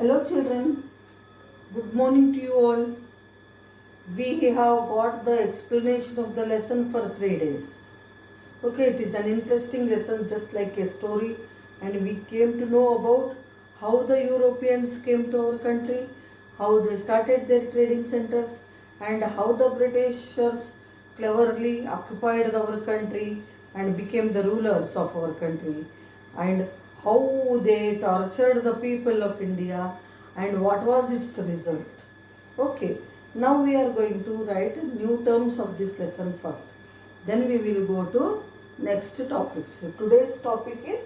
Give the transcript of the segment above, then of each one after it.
Hello children, good morning to you all. We have got the explanation of the lesson for 3 days. Okay, it is an interesting lesson just like a story, and we came to know about how the Europeans came to our country, how they started their trading centers, and how the Britishers cleverly occupied our country and became the rulers of our country, and how they tortured the people of India and what was its result. Okay, now we are going to write new terms of this lesson first. Then we will go to next topic. So today's topic is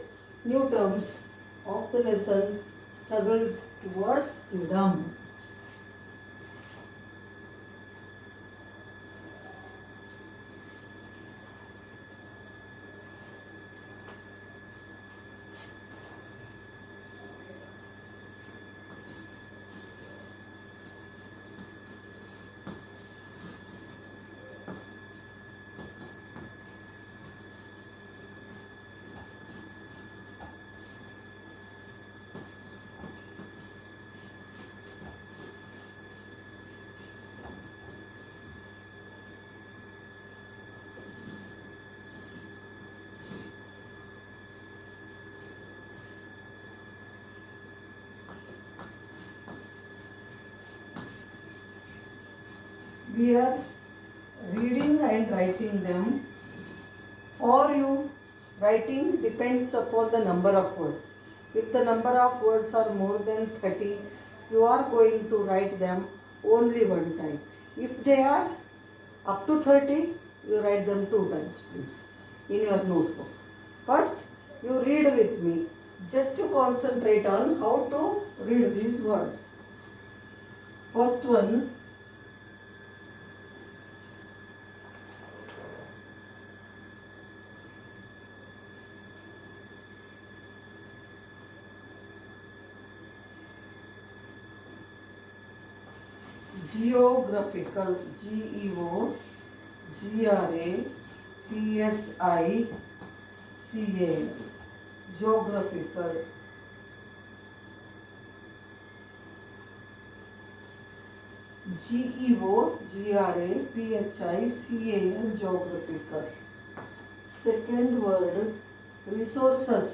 new terms of the lesson, struggle towards freedom. We are reading and writing them. For you, writing depends upon the number of words. If the number of words are more than 30, you are going to write them only one time. If they are up to 30, you write them 2 times, please, in your notebook. First, you read with me, just to concentrate on how to read these words. First one, geographical, Geographical, geographical. Geographical. Second word, resources,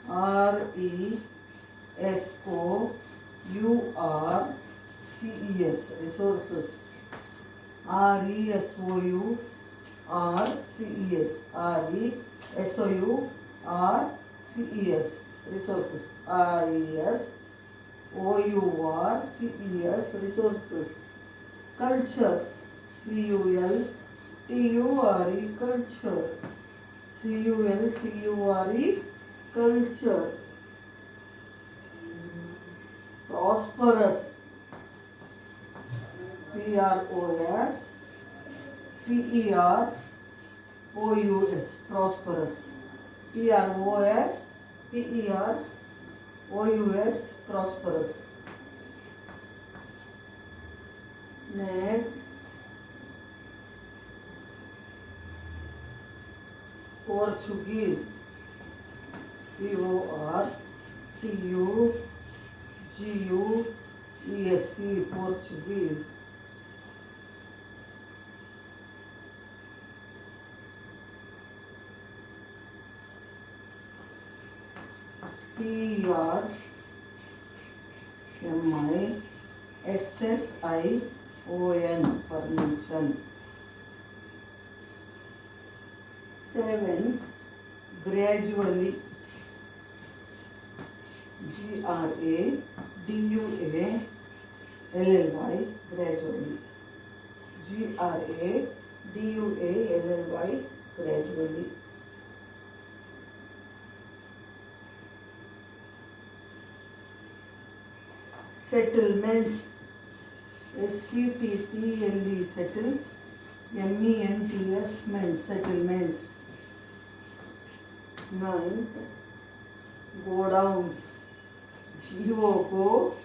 RESOURCES, resources, RESOURCES, resources, resources. Culture, CULTURE, culture, CULTURE, culture. Prosperous, PROSPEROUS, prosperous, PROSPEROUS, prosperous. Next, Portuguese, PORTUGUESE, Portuguese. PERMISSION, permission. 7, gradually, GRADUALLY, gradually, GRADUALLY, gradually. Settlements, SETTLE, settle, MENTS, settlements. 9, godowns, GODOWNS,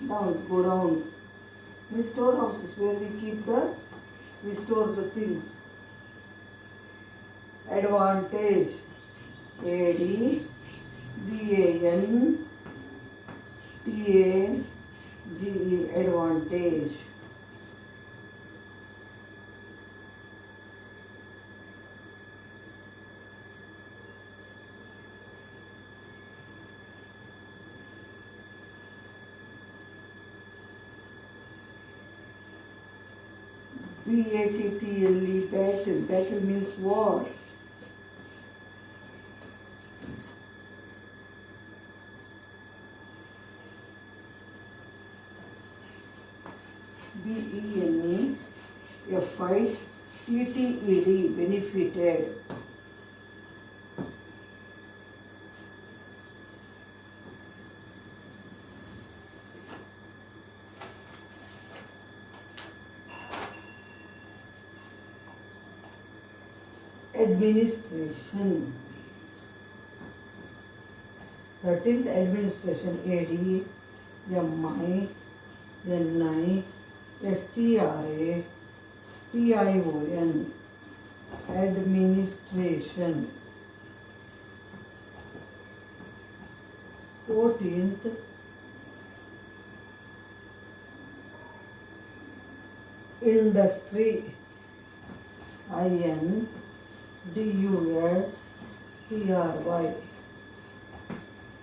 downs, godowns. These storehouses where we store the things. Advantage, ADVANTAGE, TAGE, advantage. BATTLE, battle. Battle means war. BENE, a fight. TTED, benefited. Administration. 13th administration. AD, MI, NI, STRA, TION. Administration. 14th industry. INDUSTRY,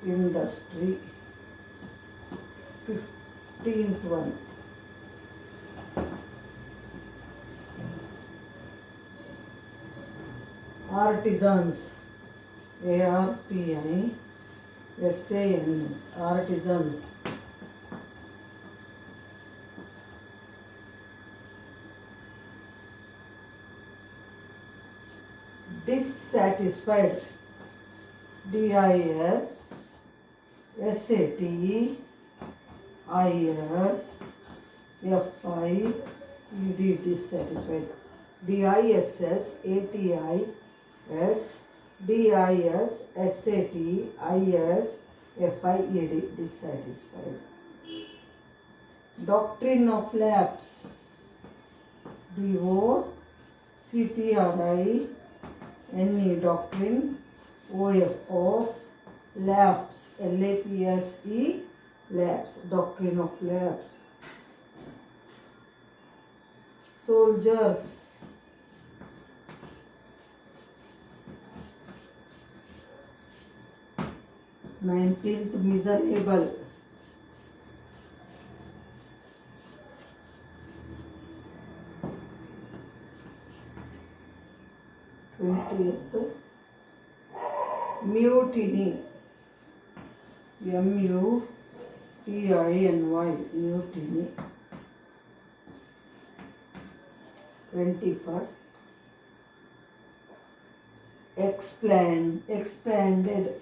industry. 15th one artisans. ARTISANS, artisans. Dissatisfied. DISSATISFIED, dissatisfied. DISSATISFIED, dissatisfied. Doctrine of lapse. DOCTRINE, doctrine. OF, of lapse. LAPSE, lapse. Doctrine of lapse. Soldiers. 19th miserable. 20th mutiny. MUTINY, mutiny. 21st expanded.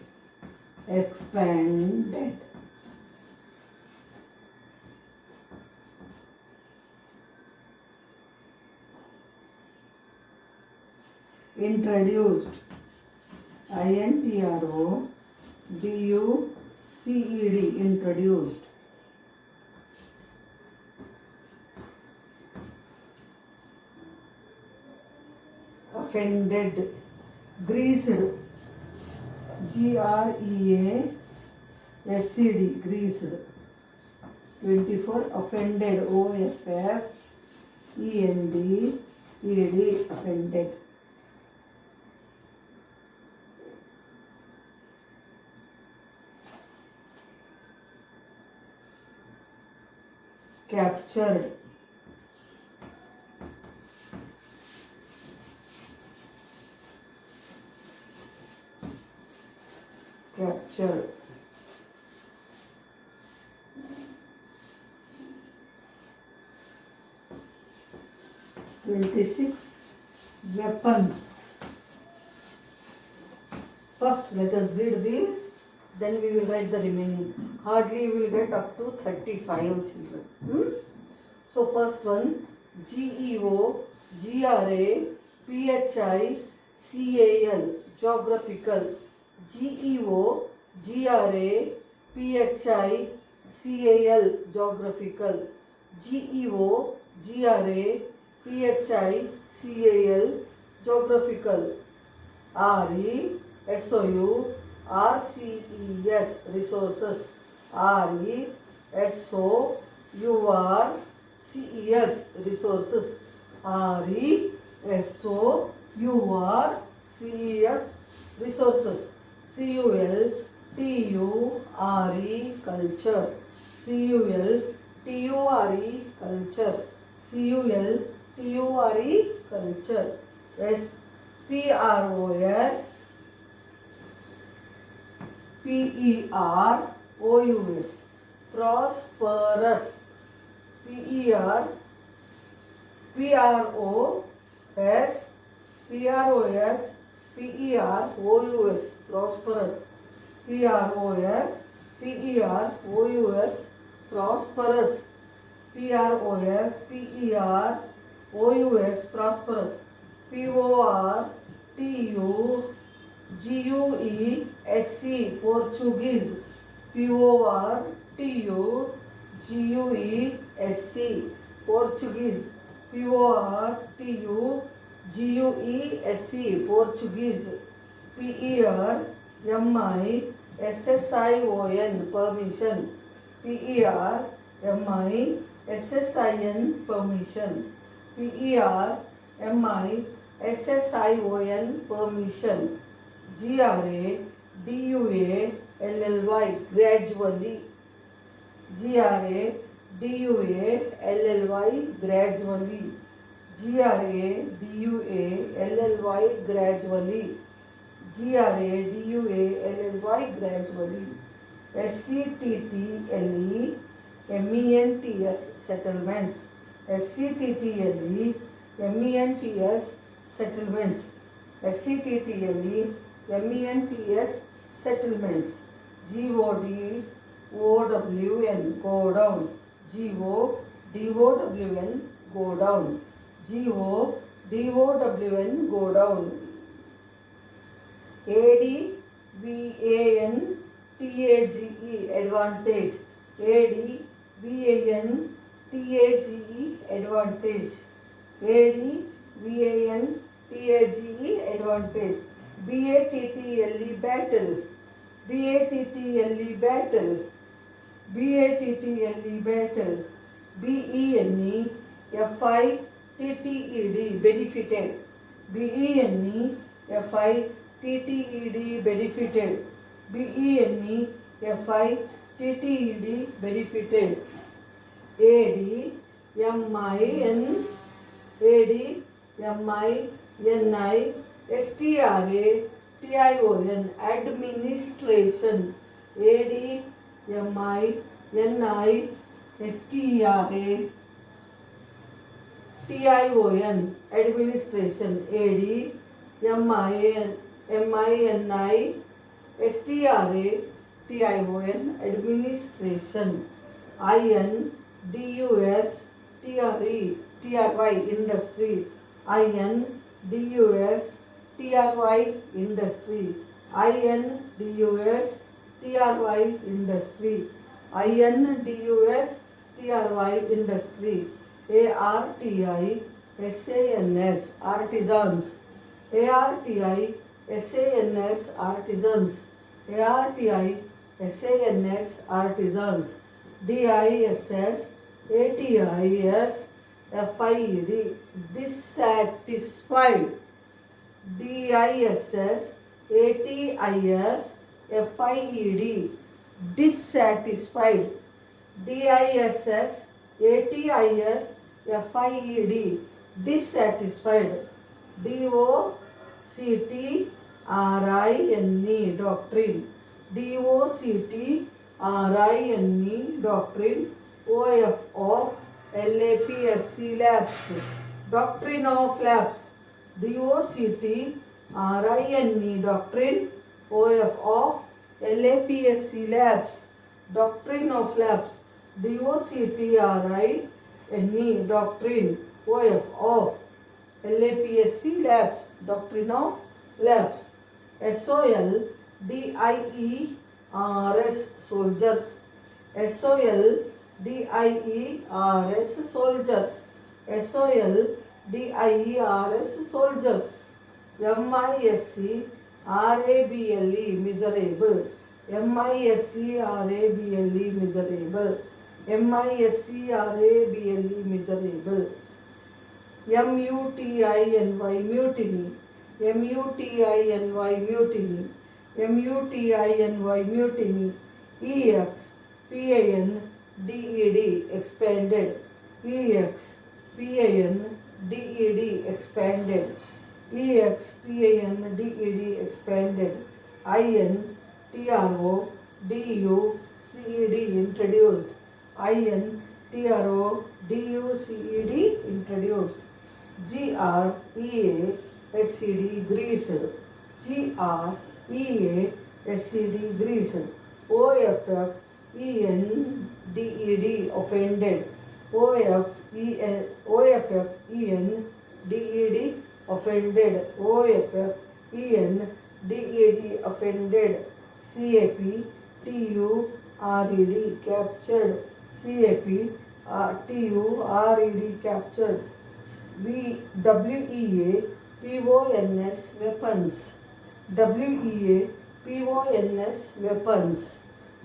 Introduced. INTRODUCED, introduced. Offended. Greased. GREASED, greased. 24 offended. OFFENDED, offended. Captured. Captured. 26 weapons. First let us read these, then we will write the remaining. Hardly we will get up to 35 children. So first one, GEO, GRA, PHI, CAL, geographical. GEO, GRA, PHI, CAL, geographical. GEO, GRA, PHI, CAL, geographical. RE, SOU, RCES, resources. RESOURCES resources. RESOURCES resources. CULTURE culture. CULTURE culture. CULTURE culture. PROS PEROUS prosperous. PROS PEROUS prosperous. PROS PEROUS prosperous. PROS PEROUS prosperous. PORTUGUESE Portuguese. PORTUGUESE Portuguese. PORTUGUESE Portuguese. PERMISSION permission. PERMISSION permission. PERMISSION permission. GRADUALLY gradually. GRADUALLY gradually. GRADUALLY gradually. GRADUALLY gradually. SCTTLE MENTS settlements. SCTTLE MENTS settlements. SCTTLE MENTS settlements. GODOWN go down. GODOWN go down. GODOWN go down. ADVANTAGE advantage. ADVANTAGE advantage. ADVANTAGE advantage. BATTLE battle. BATTLE battle. BATTLE battle. BENEFITTED benefited. BENEFITTED benefited. BENEFITTED benefited. ADMINISTRATION administration. ADMINISTRATION administration. ADMINISTRATION administration. INDUSTRY industry. INDUSTRY industry. INDUSTRY industry. INDUSTRY industry. ARTISANS artisans. ARTISANS artisans. ARTISANS artisans. DISSATISFID dissatisfied. DISSATISFID dissatisfied. DISSATISFID dissatisfied. DOCTRINE doctrine. DOCTRINE doctrine. OF LAPSC labs. Doctrine of labs. DOCTRINE doctrine. OF LAPSC labs. Doctrine of labs. DOCTRINE doctrine. OF LAPSC labs. Doctrine of labs. SOLDIERS soldiers. SOLDIERS soldiers. SOLDIERS soldiers. MISCRABLE miserable. M-I-S-E-R-A-B-L-E, miserable. M-I-S-E-R-A-B-L-E, miserable. M-U-T-I-N-Y, mutiny. M-U-T-I-N-Y, mutiny. M-U-T-I-N-Y, mutiny. E-X-P-A-N-D-E-D, expanded. E-X-P-A-N-D-E-D, expanded. E-X-P-A-N-D-E-D, expanded. I-N-T-R-O-D-U-C-E-D, introduced. I-N-T-R-O-D-U-C-E-D, introduced. G-R-E-A-S-E-D, greased. G-R-E-A-S-E-D, greased. O-F-F-E-N-D-E-D, offended. O-F-F-E-N-D-E-D, offended. O-F-F-E-N-D-E-D, offended. C-A-P-T-U-R-E-D, captured. C-A-P-T-U-R-E-D, captured. W-E-A-P-O-N-S, weapons. W-E-A-P-O-N-S, weapons.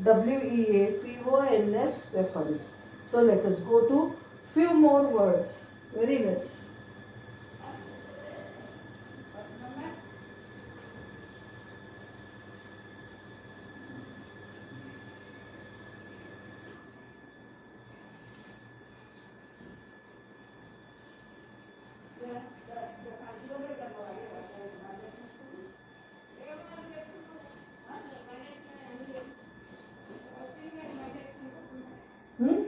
W-E-A-P-O-N-S, weapons. So let us go to few more words. Very nice. Hmm?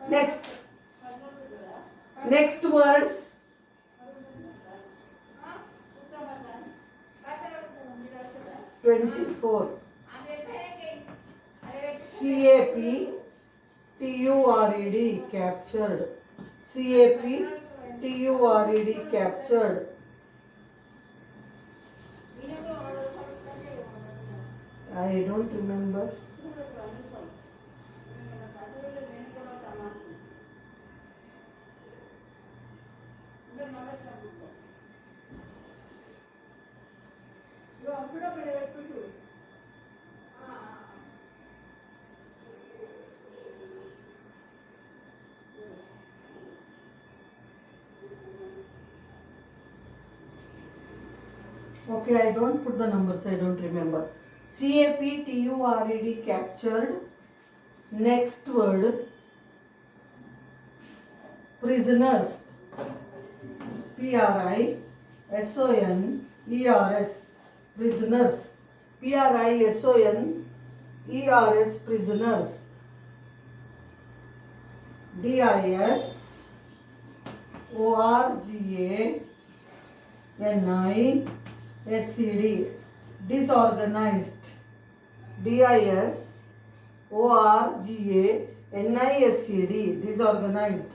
Next. Next words. Twenty-four. C-A-P-T-U-R-E-D, captured. C-A-P-T-U-R-E-D, captured. I don't remember. Okay, I don't put the numbers, I don't remember. C-A-P-T-U-R-E-D, captured. Next word, prisoners. P-R-I-S-O-N-E-R-S, prisoners. P-R-I-S-O-N-E-R-S, prisoners. D-I-S-O-R-G-A-N-I-S-E-D, disorganized. D-I-S-O-R-G-A-N-I-S-E-D, disorganized.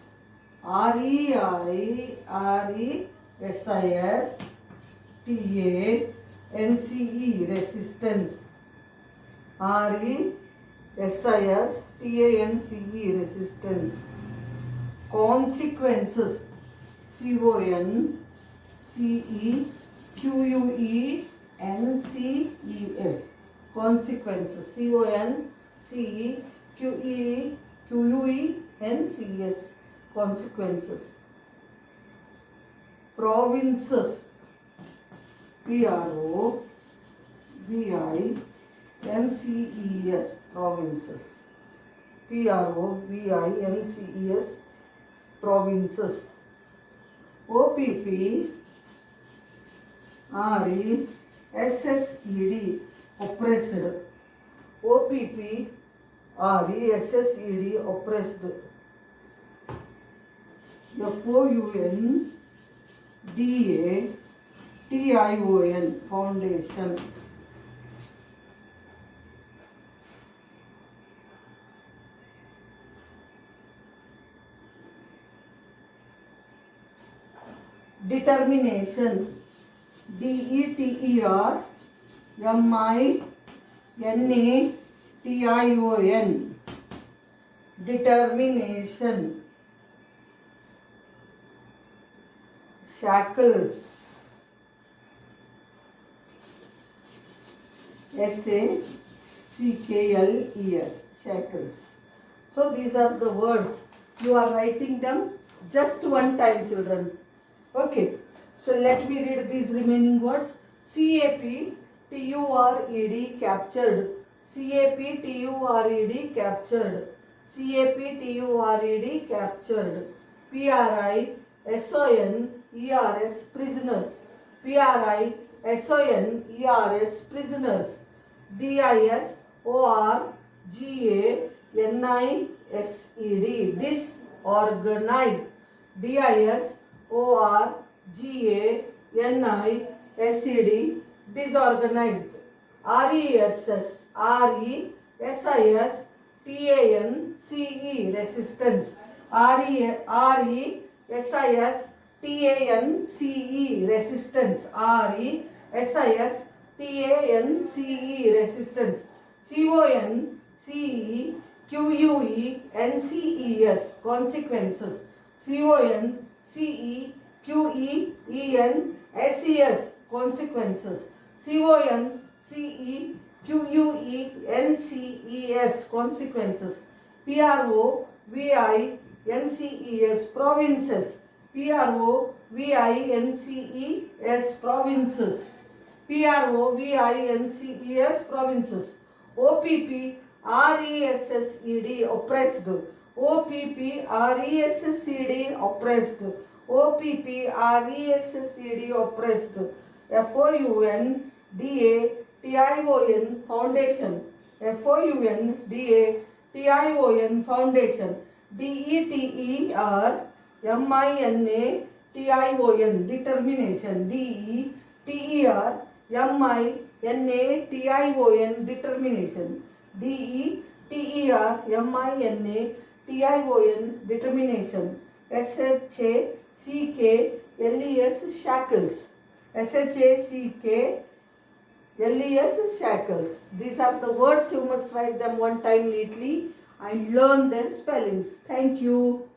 R-E-I-R-E-S-I-S-T-A-N-C-E, resistance. R-E-S-I-S-T-A-N-C-E, resistance. Consequences. C-O-N-C-E-Q-U-E-N-C-E-S, consequences. C-O-N-C-E-Q-U-E-N-C-E-S, consequences. Provinces. P-R-O-V-I-N-C-E-S, provinces. P-R-O-V-I-N-C-E-S, provinces. O-P-P-R-E-S-S-E-D, oppressed. O-P-P-R-E-S-S-E-D, oppressed. F-O-U-N-D-A-T-I-O-N, foundation. Determination. D-E-T-E-R-M-I-N-A-T-I-O-N, determination. Shackles. shackles, shackles. So these are the words. You are writing them just one time, children. Okay. So let me read these remaining words. CAPTURED, captured. CAPTURED, captured. CAPTURED, captured. PRISONERS, prisoners. PRISONERS, prisoners. DISORGANISED, disorganized. DISORGANISED, disorganized. RESISTANCE, resistance. RESISTANCE, resistance. RESISTANCE, resistance. CONSEQUENCES, consequences. CONSEQUENCES, consequences. CONSEQUENCES, consequences. PROVINCES, provinces. PROVINCES, provinces. PROVINCES, provinces. OPPRESSED, oppressed. OPPRESSED, oppressed. OPPRESSED, oppressed. FOUNDATION, foundation. FOUNDATION, foundation. DETERMINATION, determination. DETERMINATION, determination. DETERMINATION, determination. SHACKLES, shackles. SHACKLES, shackles. These are the words. You must write them one time neatly and learn their spellings. Thank you.